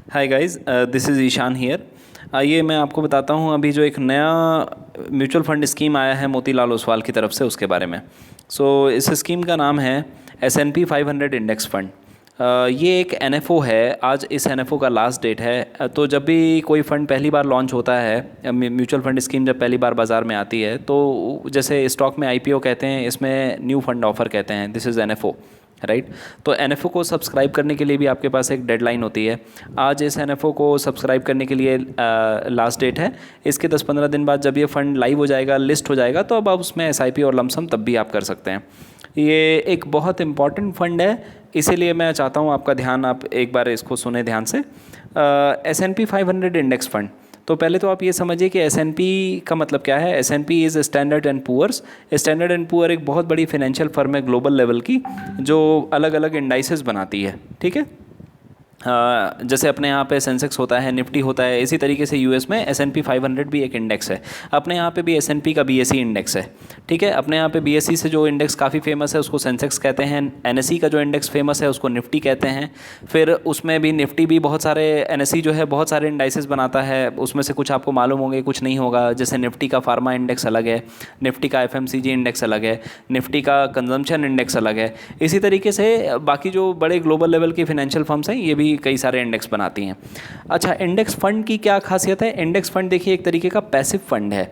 Hi guys, this is Ishan here. आइए मैं आपको बताता हूँ अभी जो एक नया म्यूचुअल फंड स्कीम आया है मोतीलाल ओसवाल की तरफ से उसके बारे में। इस स्कीम का नाम है S&P 500 इंडेक्स फंड। ये एक NFO है। आज इस NFO का लास्ट डेट है। तो जब भी कोई फ़ंड पहली बार लॉन्च होता है, म्यूचुअल फंड स्कीम जब पहली बार बाज़ार में आती है, तो जैसे स्टॉक में IPO कहते हैं, इसमें न्यू फंड ऑफ़र कहते हैं। This is NFO, right. तो NFO को सब्सक्राइब करने के लिए भी आपके पास एक डेडलाइन होती है। आज इस NFO को सब्सक्राइब करने के लिए लास्ट डेट है। इसके 10-15 दिन बाद जब ये फ़ंड लाइव हो जाएगा, लिस्ट हो जाएगा, तो अब आप उसमें SIP और लमसम तब भी आप कर सकते हैं। ये एक बहुत इम्पॉर्टेंट फ़ंड है, इसीलिए मैं चाहता हूँ आपका ध्यान, आप एक बार इसको सुने ध्यान से। S&P 500 index fund. तो पहले तो आप ये समझिए कि S&P का मतलब क्या है। S&P is standard and poor's. Standard and poor एक बहुत बड़ी फाइनेंशियल फर्म है ग्लोबल लेवल की, जो अलग अलग इंडाइसेस बनाती है, ठीक है। जैसे अपने यहाँ पे सेंसेक्स होता है, निफ्टी होता है, इसी तरीके से US में S&P 500 भी एक इंडेक्स है। अपने यहाँ पे भी S&P का BSE इंडेक्स है, ठीक है। अपने यहाँ पे BSE से जो इंडेक्स काफ़ी फेमस है उसको सेंसेक्स कहते हैं। NSE का जो इंडेक्स फेमस है उसको निफ्टी कहते हैं। फिर उसमें भी निफ्टी भी बहुत सारे, NSE जो है बहुत सारे इंडाइसेस बनाता है। उसमें से कुछ आपको मालूम होंगे, कुछ नहीं होगा। जैसे निफ्टी का फार्मा इंडेक्स अलग है, निफ्टी का FMCG इंडेक्स अलग है, निफ्टी का कंजम्पशन इंडेक्स अलग है। इसी तरीके से बाकी जो बड़े ग्लोबल लेवल की फाइनेंशियल फर्म्स हैं ये भी कई सारे इंडेक्स बनाती हैं। अच्छा, इंडेक्स फंड की क्या खासियत है? इंडेक्स फंड देखिए एक तरीके का पैसिव फंड है।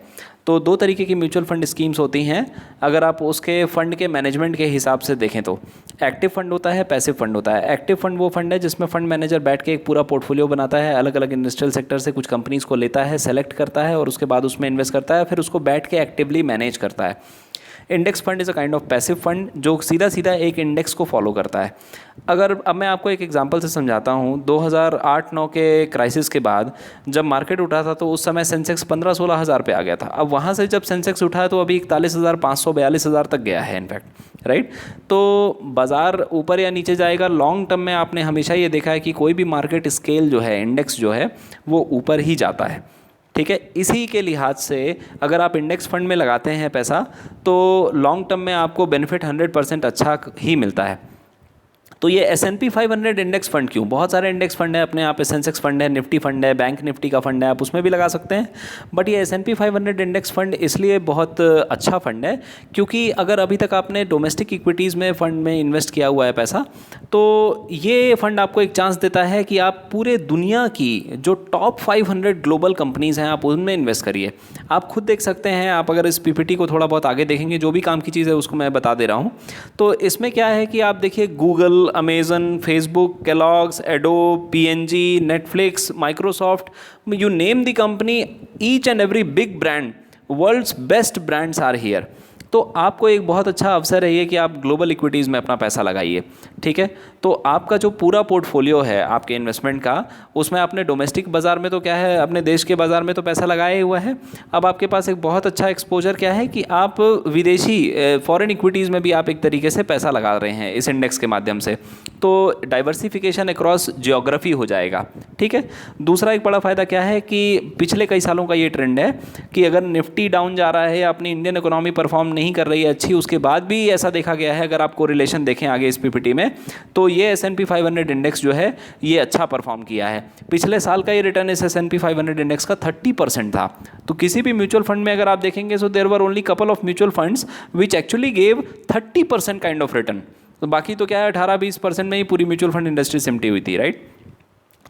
तो दो तरीके की म्यूचुअल फंड स्कीम्स होती हैं अगर आप उसके फंड के मैनेजमेंट के हिसाब से देखें तो। एक्टिव फंड होता है, पैसिव फंड होता है। एक्टिव फंड वो फंड है जिसमें फंड मैनेजर बैठ के एक पूरा पोर्टफोलियो बनाता है, अलग अलग इंडस्ट्रियल सेक्टर से कुछ कंपनीज को लेता है, सेलेक्ट करता है और उसके बाद उसमें इन्वेस्ट करता है, फिर उसको बैठ के एक्टिवली मैनेज करता है। Index fund is a kind of passive fund जो सीधा सीधा एक इंडेक्स को फॉलो करता है। अगर अब मैं आपको एक एग्जांपल से समझाता हूँ, 2008-9 के क्राइसिस के बाद जब मार्केट उठा था तो उस समय सेंसेक्स 15-16 हज़ार पे आ गया था। अब वहाँ से जब सेंसेक्स उठा तो अभी 41,500 42,000 तक गया है इनफैक्ट, राइट। तो बाज़ार ऊपर या नीचे जाएगा, लॉन्ग टर्म में आपने हमेशा ये देखा है कि कोई भी मार्केट स्केल जो है, इंडेक्स जो है, वो ऊपर ही जाता है, ठीक है। इसी के लिहाज से अगर आप इंडेक्स फंड में लगाते हैं पैसा तो लॉन्ग टर्म में आपको बेनिफिट 100% अच्छा ही मिलता है। तो ये S&P 500 इंडेक्स फंड क्यों? बहुत सारे इंडेक्स फंड है अपने यहाँ पे, सेंसेक्स फंड है, निफ्टी फंड है, बैंक निफ्टी का फंड है, आप उसमें भी लगा सकते हैं। बट ये S&P 500 इंडेक्स फंड इसलिए बहुत अच्छा फंड है क्योंकि अगर अभी तक आपने डोमेस्टिक इक्विटीज़ में फंड में इन्वेस्ट किया हुआ है पैसा, तो ये फंड आपको एक चांस देता है कि आप पूरे दुनिया की जो टॉप 500 ग्लोबल कंपनीज़ हैं आप उनमें इन्वेस्ट करिए। आप खुद देख सकते हैं, आप अगर इस PPT को थोड़ा बहुत आगे देखेंगे, जो भी काम की चीज़ है उसको मैं बता दे रहा हूँ। तो इसमें क्या है कि आप देखिए Google, Amazon, Facebook, Kellogg's, Adobe, PNG, Netflix, Microsoft, you name the company, each and every big brand, world's best brands are here. तो आपको एक बहुत अच्छा अवसर है ये कि आप ग्लोबल इक्विटीज़ में अपना पैसा लगाइए, ठीक है। तो आपका जो पूरा पोर्टफोलियो है आपके इन्वेस्टमेंट का, उसमें आपने डोमेस्टिक बाज़ार में तो क्या है, अपने देश के बाज़ार में तो पैसा लगाया हुआ है। अब आपके पास एक बहुत अच्छा एक्सपोजर क्या है कि आप विदेशी फॉरेन इक्विटीज़ में भी आप एक तरीके से पैसा लगा रहे हैं इस इंडेक्स के माध्यम से। तो डाइवर्सिफिकेशन अक्रॉस जियोग्राफी हो जाएगा, ठीक है। दूसरा एक बड़ा फ़ायदा क्या है कि पिछले कई सालों का ये ट्रेंड है कि अगर निफ्टी डाउन जा रहा है या अपनी इंडियन इकोनॉमी परफॉर्म नहीं कर रही है अच्छी, उसके बाद भी ऐसा देखा गया है, अगर आप कोरिलेशन देखें आगे इस PPT में, तो ये S&P 500 इंडेक्स जो है ये अच्छा परफॉर्म किया है। पिछले साल का ये रिटर्न इस S&P 500 इंडेक्स का 30% था। तो किसी भी म्यूचुअल फंड में अगर आप देखेंगे, so there were only couple of mutual funds which actually gave 30% kind of return. तो बाकी तो क्या है, 18-20% में ही पूरी म्यूचुअल फंड इंडस्ट्री सिमटी हुई थी, राइट।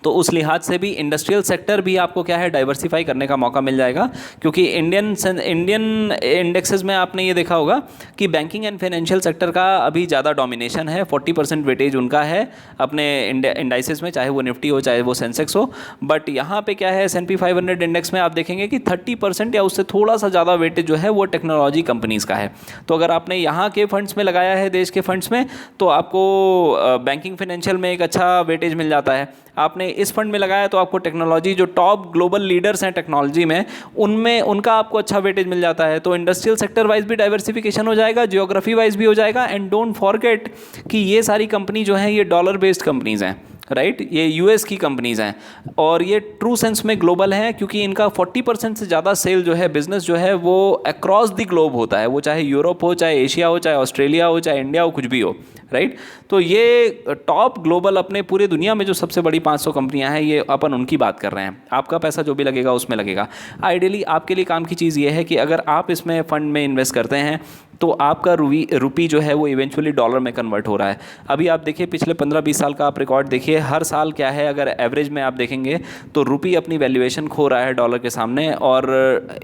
तो उस लिहाज से भी इंडस्ट्रियल सेक्टर भी आपको क्या है, डाइवर्सिफाई करने का मौका मिल जाएगा। क्योंकि इंडियन इंडेक्सेस में आपने ये देखा होगा कि बैंकिंग एंड फाइनेंशियल सेक्टर का अभी ज़्यादा डोमिनेशन है, 40% वेटेज उनका है अपने इंडाइसेस में, चाहे वो निफ्टी हो चाहे वो सेंसेक्स हो। बट यहाँ पे क्या है, S&P 500 इंडेक्स में आप देखेंगे कि 30% या उससे थोड़ा सा ज़्यादा वेटेज जो है वो टेक्नोलॉजी कंपनीज़ का है। तो अगर आपने यहाँ के फंड्स में लगाया है, देश के फंड्स में, तो आपको बैंकिंग फाइनेंशियल में एक अच्छा वेटेज मिल जाता है। आपने इस फंड में लगाया तो आपको टेक्नोलॉजी, जो टॉप ग्लोबल लीडर्स हैं टेक्नोलॉजी में, उनमें उनका आपको अच्छा वेटेज मिल जाता है। तो इंडस्ट्रियल सेक्टर वाइज भी डाइवर्सिफिकेशन हो जाएगा, जियोग्राफी वाइज भी हो जाएगा। एंड डोंट फॉरगेट कि ये सारी कंपनी जो हैं ये डॉलर बेस्ड कंपनीज हैं, राइट। ये US की कंपनीज हैं और ये ट्रू सेंस में ग्लोबल हैं क्योंकि इनका 40% से ज़्यादा सेल जो है, बिजनेस जो है, वो अक्रॉस द ग्लोब होता है। वो चाहे यूरोप हो, चाहे एशिया हो, चाहे ऑस्ट्रेलिया हो, चाहे इंडिया हो, कुछ भी हो, राइट। तो ये टॉप ग्लोबल अपने पूरे दुनिया में जो सबसे बड़ी 500 कंपनियां हैं, ये अपन उनकी बात कर रहे हैं। आपका पैसा जो भी लगेगा उसमें लगेगा। आइडियली आपके लिए काम की चीज़ ये है कि अगर आप इसमें फ़ंड में इन्वेस्ट करते हैं तो आपका रुपी जो है वो इवेंचुअली डॉलर में कन्वर्ट हो रहा है। अभी आप देखिए पिछले 15-20 साल का आप रिकॉर्ड देखिए, हर साल क्या है, अगर एवरेज में आप देखेंगे तो रुपी अपनी वैल्यूएशन खो रहा है डॉलर के सामने, और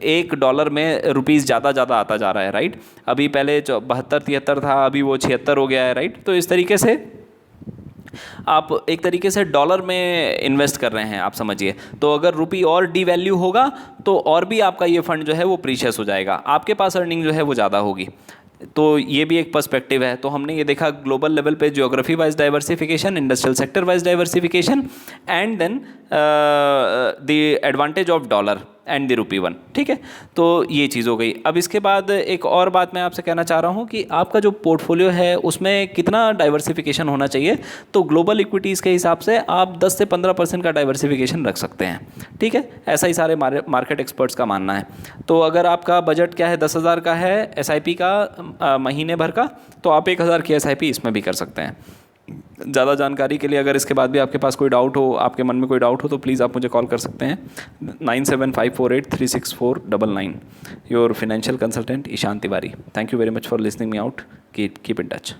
$1 में रुपीज़ ज़्यादा आता जा रहा है, राइट। अभी पहले 72-73 था, अभी वो 76 हो गया है, राइट। तो इस तरीके से आप एक तरीके से डॉलर में इन्वेस्ट कर रहे हैं, आप समझिए। तो अगर रुपी और डीवैल्यू होगा तो और भी आपका ये फंड जो है वो प्रीशियस हो जाएगा, आपके पास अर्निंग जो है वो ज़्यादा होगी। तो ये भी एक पर्सपेक्टिव है। तो हमने ये देखा ग्लोबल लेवल पे geography wise diversification, industrial sector wise diversification, and then the advantage of dollar and the rupee one, ठीक है। तो ये चीज़ हो गई। अब इसके बाद एक और बात मैं आपसे कहना चाह रहा हूँ कि आपका जो पोर्टफोलियो है उसमें कितना डाइवर्सिफिकेशन होना चाहिए। तो ग्लोबल इक्विटीज़ के हिसाब से आप 10 से 15% का डाइवर्सिफिकेशन रख सकते हैं, ठीक है। ऐसा ही सारे मार्केट एक्सपर्ट्स का मानना है। तो अगर आपका बजट क्या है, 10,000 का है SIP का महीने भर का, तो आप 1,000 की SIP इसमें भी कर सकते हैं। ज़्यादा जानकारी के लिए अगर इसके बाद भी आपके पास कोई डाउट हो, आपके मन में कोई डाउट हो, तो प्लीज़ आप मुझे कॉल कर सकते हैं 9754836499। Your financial consultant Ishan Tiwari. Thank you very much for listening me out. Keep in touch.